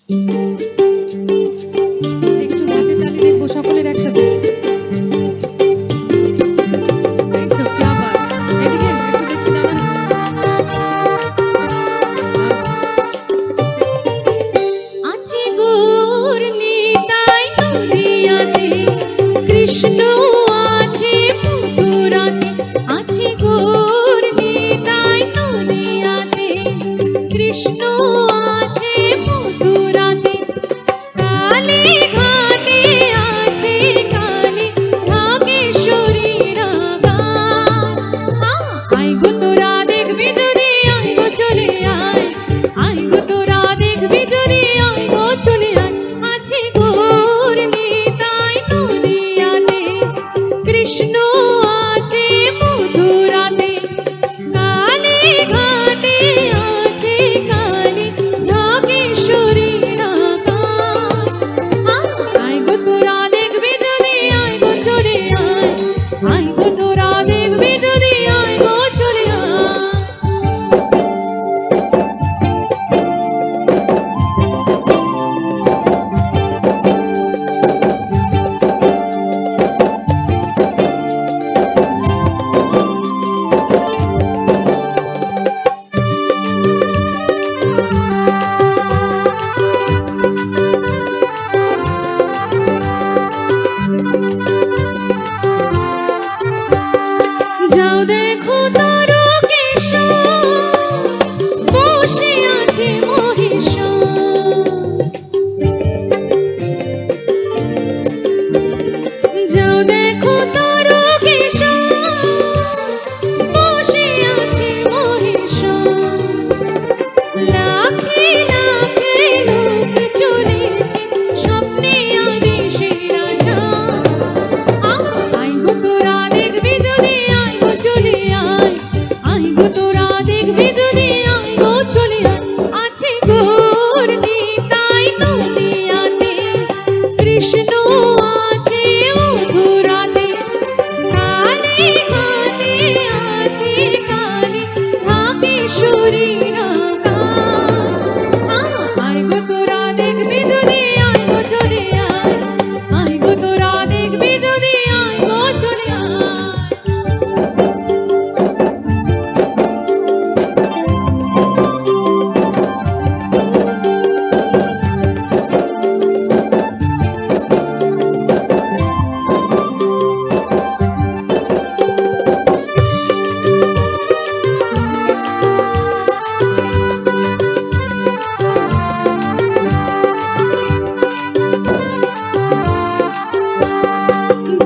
একটু হাতে তালি দেখবো সকলের একসাথে। একদম কি আবার এদিকে একটু দেখি দাদা। আছে গৌর নিতাই নদিয়াতে, কৃষ্ণ আছে মথুরাতে। আছে গৌর নিতাই নদিয়াতে, কৃষ্ণ আছে মথুরাতে। কালী ঘাটে আছে কালী ঢাকেশ্বরীর গান। আয় গো তোরা দেখবি যদি আয় গো চলে আয়, আয় গো তোরা দেখবি যদি আয় গো চলে আয়। আছে গৌর নিতাই নদিয়াতে, কৃষ্ণ আছে মথুরাতে। কালী ঘাটে আছে কালী ঢাকেশ্বরীর গান। আয় গো তোরা দেখবি যদি আয় গো চলে আয়, আয় গো তোরা দেখবি যদি আয় গো চলে আয়। যাও দেখো তারকেশ্বর, বসে আছে মহেশ্বর। যাও দেখো তারকেশ্বর, বসে আছে মহেশ্বর। লাখে লাখে লোক চলেছে স্বপ্নে আদেশের আশা। আয় গো তোরা দেখবি যদি আয় গো চলে আয়, আয় গো তোরা দেখবি যদি আয় গো চলে আয়। আছে গৌর নিতাই নদিয়াতে, কৃষ্ণ আছে মথুরাতে। কালী ঘাটে আছে কালী ঢাকেশ্বরীর গান। আয় গো তোরা দেখবি যদি আয় গো চলে আয়, আয় গো তোরা দেখবি যদি আয় গো চলে আয়।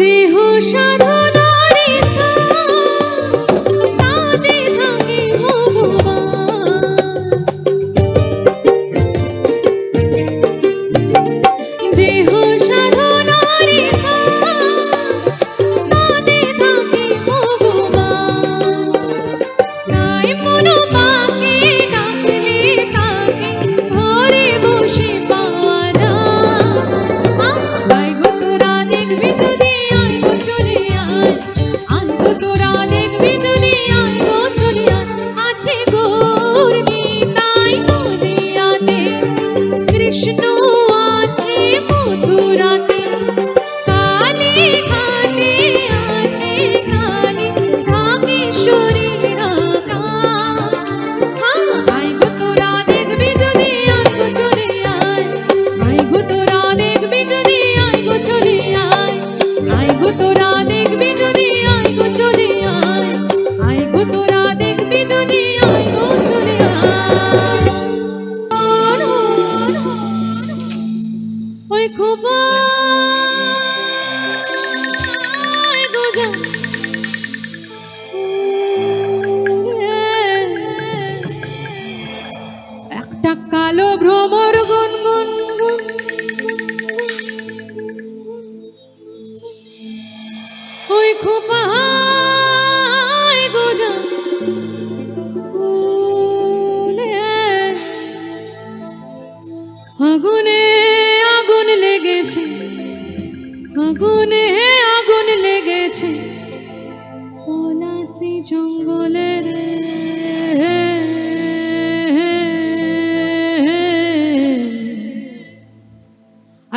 দেহ সাধনার স্থান, তাতে থাকে ভগবান। দেহ সাধনার স্থান, তাতে থাকে ভগবান। তাই মন পাকে ডাকলে তাকে ঘরে বসে পাওয়া যায়। আয় গো তোরা দেখবি যদি আয় গো চলে আয়, আয় গো তোরা দেখবি যদি আয় গো চলে আয়। আছে গৌর নিতাই নদিয়াতে, কৃষ্ণ আছে মথুরাতে। কালী ঘাটে আছে কালী ঢাকেশ্বরীর গান। আয় গো তোরা দেখবি যদি আয় গো চলে আয়, আয় গো তোরা দেখবি যদি আয় গো চলে আয়। আয় গো তোরা দেখবি যদি আয় গো চলে আয়, আয় গো তোরা দেখবি যদি আয় গো চলে আয়। ওই খোপায় গো যা, একটা কালো ভ্রমর গুন গুন গুন। ওই খোপায় গো যা, আগুনে আগুন লেগেছে, আগুনে আগুন লেগেছে পলাশী জঙ্গলের।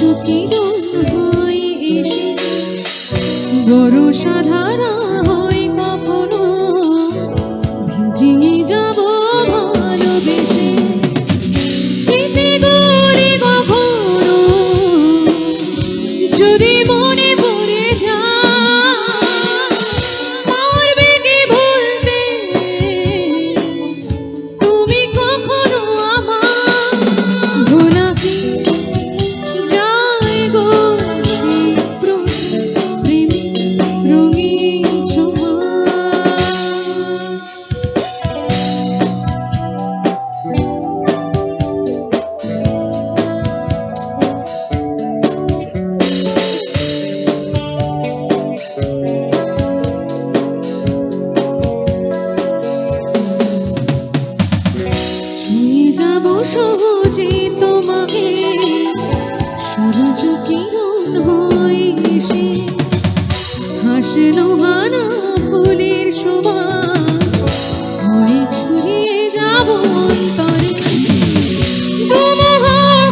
চুকিরণ হয় এসে বরষা ধারা হয় কখনো ভিজিয়ে যাব ভালোবেসে স্মৃতিগুলি কখনো যদি মনে পড়ে যায় পারবে কি ভুলতে তুমি কখনো আমার ভোলা কি যায় গো প্রেমে রঙিন ছোঁয়া ছুঁয়ে যাব সহজে তোমাকে সূর্য কিরণ হয় এসে হাসনো হানা ফুলের শোভা হয় ছুঁয়ে যাব অন্তরে তোমার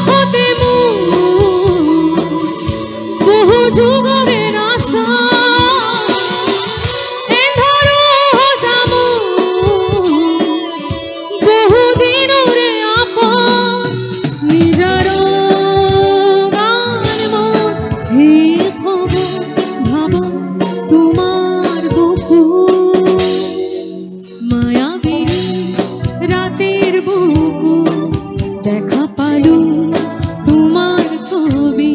হতে বহু যুগের আশা এন্ধারো হসামু বহুদিনরে আপন নিজার গান মন হে খব ভাব তোমার বুকু মায়াবিনী রাতের বুকু দেখা পালু তোমার ছবি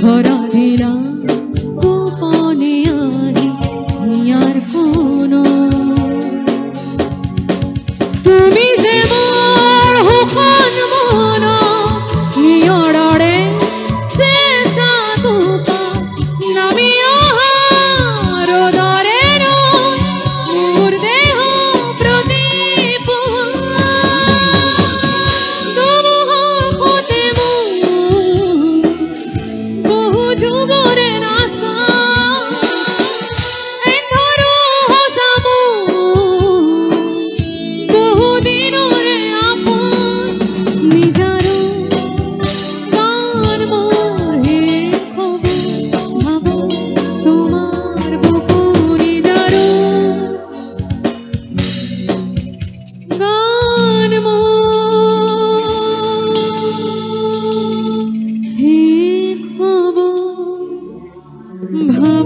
ধরা দিলাম গোপনে আহি হিয়ার কোনো তুমি যে মোর হুখন মন নিয়ৰৰে চেঁচা টোপা নামি অহাৰ দৰে ৰৈ মোৰ দেহ প্ৰতি পুৱা তোমাৰ সতে বহু যুগৰে আশা এন্ধাৰো হসামু বহুদিনরে আপন নিজারো গান মোহে খব ভাব তোমার বুকু নিজারো গান মোহে খব ভাব